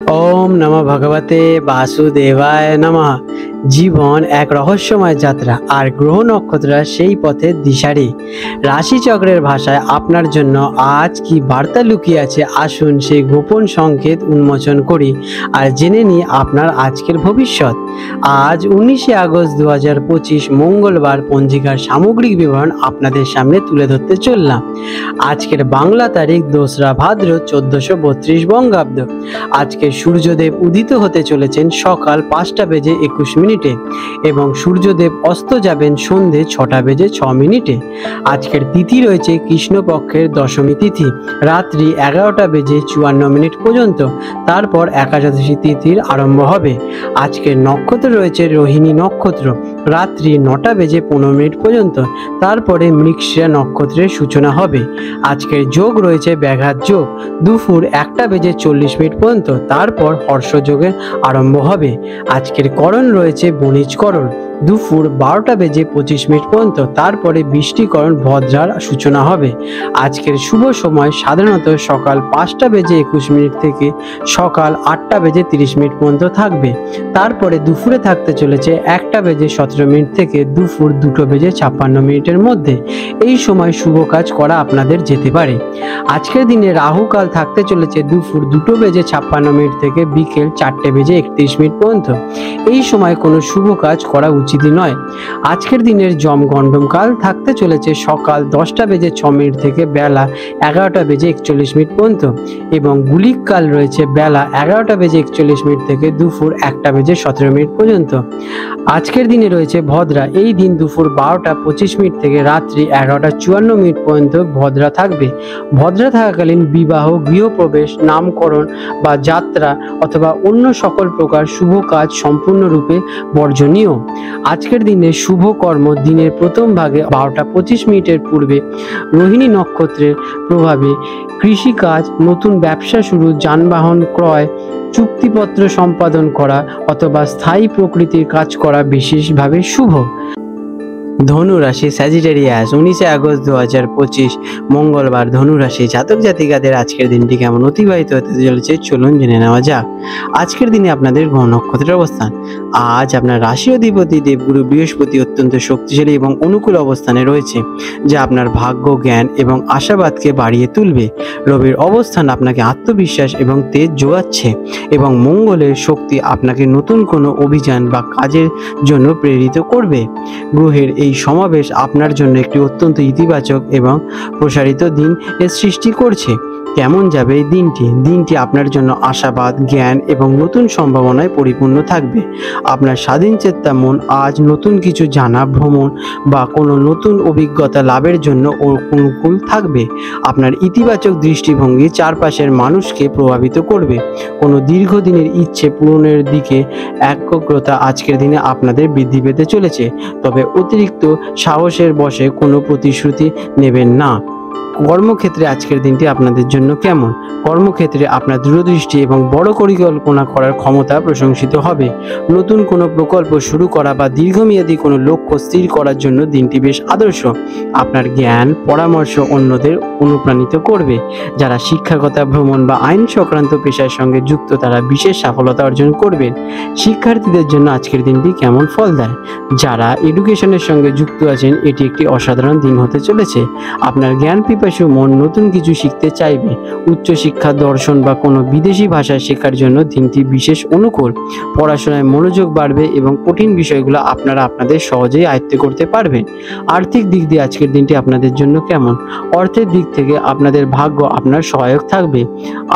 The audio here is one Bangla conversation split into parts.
ওম নমঃ ভগবতে বাসুদেবায় নমঃ। জীবন এক রহস্যময় যাত্রা, আর গ্রহ নক্ষত্ররা সেই পথের দিশারি। রাশিচক্রের ভাষায় আপনার জন্য আজ কি বার্তা লুকিয়ে আছে, আসুন সেই গোপন সংকেত উন্মোচন করি আর জেনে নিই আপনার আজকের ভবিষ্যৎ। আজ 19শে আগস্ট 2025 মঙ্গলবার পঞ্জিকার সামগ্রিক বিবরণ আপনাদের সামনে তুলে ধরতে চললাম। আজকের বাংলা তারিখ 2রা ভাদ্র 1432 বঙ্গাব্দ। আজকে সূর্যদেব উদিত হতে চলেছেন সকাল 5:21 এবং সূর্যদেব অস্ত যাবেন সন্ধে 6:06। আজকের তিথি রয়েছে কৃষ্ণপক্ষের দশমী তিথি, রাত্রি 11:54 পর্যন্ত। তারপর একাদশী তিথির আরম্ভ হবে। আজকের নক্ষত্র রয়েছে রোহিণী নক্ষত্র, রাত্রি 9:15 পর্যন্ত। তারপরে মৃগশিরা নক্ষত্রের সূচনা হবে। আজকের যোগ রয়েছে ব্যাঘাত যোগ, দুপুর 1:40 পর্যন্ত। তারপর হর্ষ যোগের আরম্ভ হবে। আজকের করণ রয়েছে বণিজকরণ, দুপুর 12:25 পর্যন্ত। তারপরে বৃষ্টিকরণ ভদ্রার সূচনা হবে। আজকের শুভ সময় সাধারণত সকাল 5:21 থেকে সকাল 8:30 পর্যন্ত থাকবে। তারপরে দুপুরে থাকতে চলেছে 1:17 থেকে দুপুর 2:56 মধ্যে। এই সময় শুভ কাজ করা আপনাদের যেতে পারে। আজকের দিনে রাহুকাল থাকতে চলেছে দুপুর 2:56 থেকে বিকেল 4:31 পর্যন্ত। এই সময় কোনো শুভ কাজ করা উচিত নয়। আজকের দিনের যমগণ্ডম কাল থাকতে চলেছে সকাল 10:06 থেকে বেলা 11:41 পর্যন্ত, এবং গুলিক কাল রয়েছে বেলা 11:41 থেকে দুপুর 1:17 পর্যন্ত। আজকের দিনে রয়েছে ভদ্রা। এই দিন দুপুর 12:25 থেকে রাত্রি 11:54 পর্যন্ত ভদ্রা থাকবে। ভদ্রা থাকাকালীন বিবাহ, গৃহপ্রবেশ, নামকরণ বা যাত্রা অথবা অন্য সকল প্রকার শুভ কাজ সম্পূর্ণরূপে বর্জনীয়। আজকের দিনে শুভ কর্ম দিনের প্রথম ভাগে 12:25 পূর্বে রোহিণী নক্ষত্রের প্রভাবে কৃষিকাজ, নতুন ব্যবসা শুরু, যানবাহন ক্রয়, চুক্তিপত্র সম্পাদন করা অথবা স্থায়ী প্রকৃতির কাজ করা বিশেষভাবে শুভ। ধনু রাশি, স্যাজিটেরিয়াস, 19শে আগস্ট 2025 মঙ্গলবার। ধনু রাশি জাতক জাতিকাদের আজকের দিনটি কেমন অতিবাহিত হতে চলেছে চলুন জেনে নেওয়া যাক। আজকের দিনে আপনাদের গ্রহ নক্ষত্রের অবস্থান। আজ আপনার রাশি অধিপতি দেবগুরু বৃহস্পতি অত্যন্ত শক্তিশালী এবং অনুকূল অবস্থানে রয়েছে, যা আপনার ভাগ্য, জ্ঞান এবং আশাবাদকে বাড়িয়ে তুলবে। রবির অবস্থান আপনাকে আত্মবিশ্বাস এবং তেজ যোগাচ্ছে, এবং মঙ্গলের শক্তি আপনাকে নতুন কোনো অভিযান বা কাজের জন্য প্রেরিত করবে। গ্রহের এই সমাবেশ আপনার জন্য একটি অত্যন্ত ইতিবাচক এবং প্রসারিত দিন এর সৃষ্টি করছে। কেমন যাবে এই দিনটি আপনার জন্য আশাবাদ, জ্ঞান এবং নতুন সম্ভাবনায় পরিপূর্ণ থাকবে। আপনার স্বাধীন চেতা মন আজ নতুন কিছু জানা, ভ্রমণ বা কোনো নতুন অভিজ্ঞতা লাভের জন্য অনুকূল থাকবে। আপনার ইতিবাচক দৃষ্টিভঙ্গি চারপাশের মানুষকে প্রভাবিত করবে। কোনো দীর্ঘদিনের ইচ্ছে পূরণের দিকে একাগ্রতা আজকের দিনে আপনাদের বৃদ্ধি পেতে চলেছে, তবে অতিরিক্ত সাহসের বশে কোনো প্রতিশ্রুতি নেবেন না। কর্মক্ষেত্রে আজকের দিনটি আপনাদের জন্য কেমন? কর্মক্ষেত্রে আপনার দূরদৃষ্টি এবং বড় পরিকল্পনা করার ক্ষমতা প্রশংসিত হবে। নতুন কোনো প্রকল্প শুরু করা বা দীর্ঘমেয়াদী কোনো লক্ষ্য স্থির করার জন্য দিনটি বেশ আদর্শ। আপনার জ্ঞান পরামর্শ অন্যদের অনুপ্রাণিত করবে। যারা শিক্ষাগত, ভ্রমণ বা আইন সংক্রান্ত পেশার সঙ্গে যুক্ত তারা বিশেষ সফলতা অর্জন করবেন। শিক্ষার্থীদের জন্য আজকের দিনটি কেমন ফল দেয়? যারা এডুকেশনের সঙ্গে যুক্ত আছেন এটি একটি অসাধারণ দিন হতে চলেছে। আপনার জ্ঞান পিপাসু মন নতুন কিছু শিখতে চাইবে। উচ্চশিক্ষা, দর্শন বা কোনো বিদেশি ভাষা শেখার জন্য দিনটি বিশেষ অনুকূল। পড়াশোনায় মনোযোগ বাড়বে এবং কঠিন বিষয়গুলো আপনারা আপনাদের সহজেই আয়ত্ত করতে পারবেন। আর্থিক দিক দিয়ে আজকের দিনটি আপনাদের জন্য কেমন? অর্থের দিক থেকে আপনাদের ভাগ্য আপনার সহায়ক থাকবে।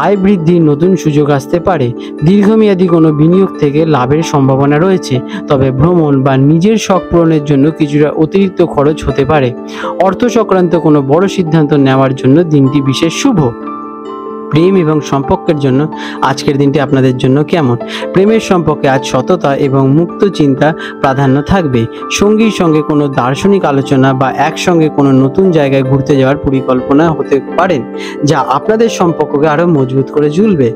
আয় বৃদ্ধির নতুন সুযোগ আসতে পারে। দীর্ঘমেয়াদী কোনো বিনিয়োগ থেকে লাভের সম্ভাবনা রয়েছে, তবে ভ্রমণ বা নিজের শখ পূরণের জন্য কিছুটা অতিরিক্ত খরচ হতে পারে। অর্থ সংক্রান্ত কোনো বড় সিদ্ধান্ত নেওয়ার জন্য দিনটি বিশেষ শুভ। প্রেম এবং সম্পর্কের জন্য আজকের দিনটি আপনাদের জন্য কেমন? প্রেমের সম্পর্কে আজ সততা এবং মুক্ত চিন্তা প্রাধান্য থাকবে। সঙ্গীর সঙ্গে কোনো দার্শনিক আলোচনা বা একসঙ্গে কোনো নতুন জায়গায় ঘুরতে যাওয়ার পরিকল্পনা হতে পারেন, যা আপনাদের সম্পর্ককে আরও মজবুত করে তুলবে।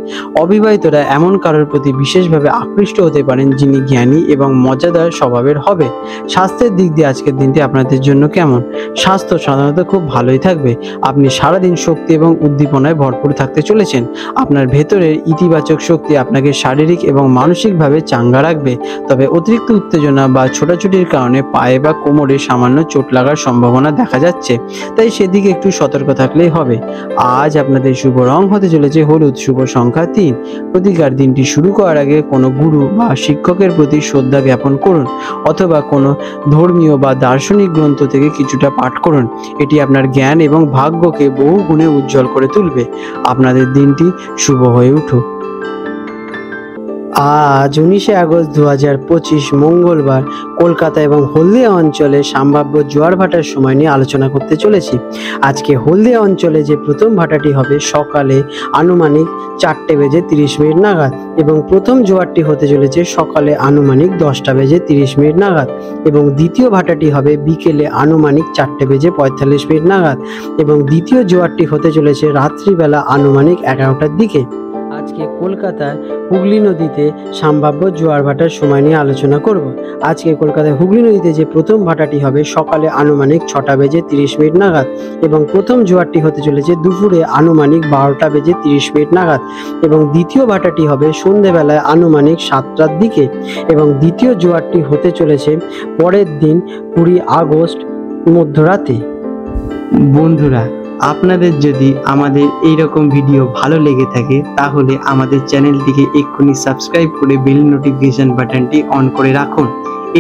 অবিবাহিতরা এমন কারোর প্রতি বিশেষভাবে আকৃষ্ট হতে পারেন যিনি জ্ঞানী এবং মজাদার স্বভাবের হবে। স্বাস্থ্যের দিক দিয়ে আজকের দিনটি আপনাদের জন্য কেমন? স্বাস্থ্য সাধারণত খুব ভালোই থাকবে। আপনি সারাদিন শক্তি এবং উদ্দীপনায় ভরপুর থাকতে চলেছেন। আপনার ভেতরের ইতিবাচক শক্তি আপনাকে শারীরিক এবং মানসিকভাবে চাঙ্গা রাখবে। তবে অতিরিক্ত উত্তেজনা বা ছোটাছুটির কারণে পায়ে বা কোমরে সামান্য চোট লাগার সম্ভাবনা দেখা যাচ্ছে, তাই সেদিকে একটু সতর্ক থাকলেই হবে। আজ আপনাদের শুভ রং হতে চলেছে হলুদ, শুভ সংখ্যা 3। প্রতিকার: দিনটি শুরু করার আগে কোনো গুরু বা শিক্ষকের প্রতি শ্রদ্ধা জ্ঞাপন করুন, অথবা কোনো ধর্মীয় বা দার্শনিক গ্রন্থ থেকে কিছুটা পাঠ করুন। এটি আপনার জ্ঞান এবং ভাগ্যকে বহু গুণে উজ্জ্বল করে তুলবে। আপনাদের দিনটি শুভ হয়ে উঠুক। আজ 19শে আগস্ট 2025 মঙ্গলবার কলকাতা এবং হলদিয়া অঞ্চলে সম্ভাব্য জোয়ার ভাটার সময় নিয়ে আলোচনা করতে চলেছি। আজকে হলদিয়া অঞ্চলে যে প্রথম ভাটাটি হবে সকালে আনুমানিক 4:30 নাগাদ, এবং প্রথম জোয়ারটি হতে চলেছে সকালে আনুমানিক 10:30 নাগাদ, এবং দ্বিতীয় ভাটাটি হবে বিকেলে আনুমানিক 4:45 নাগাদ, এবং দ্বিতীয় জোয়ারটি হতে চলেছে রাত্রিবেলা আনুমানিক 11টার দিকে। আজকে কলকাতায় হুগলি নদীতে সম্ভাব্য জোয়ার ভাটার সময় নিয়ে আলোচনা করব। আজকে কলকাতায় হুগলি নদীতে যে প্রথম ভাটাটি হবে সকালে আনুমানিক 6:30 নাগাদ, এবং প্রথম জোয়ারটি হতে চলেছে দুপুরে আনুমানিক 12:30 নাগাদ, এবং দ্বিতীয় ভাটাটি হবে সন্ধেবেলায় আনুমানিক 7টার দিকে, এবং দ্বিতীয় জোয়ারটি হতে চলেছে পরের দিন 20 আগস্ট মধ্যরাতে। বন্ধুরা, আপনাদের যদি আমাদের এইরকম ভিডিও ভালো লেগে থাকে তাহলে আমাদের চ্যানেলটিকে এক্ষুনি সাবস্ক্রাইব করে বেল নোটিফিকেশন বাটনটি অন করে রাখুন।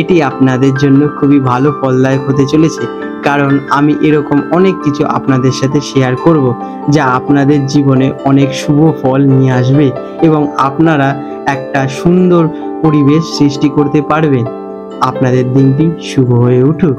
এটি আপনাদের জন্য খুবই ভালো ফলদায়ক হতে চলেছে, কারণ আমি এরকম অনেক কিছু আপনাদের সাথে শেয়ার করব যা আপনাদের জীবনে অনেক শুভ ফল নিয়ে আসবে এবং আপনারা একটা সুন্দর পরিবেশ সৃষ্টি করতে পারবেন। আপনাদের দিনটি শুভ হয়ে উঠুক।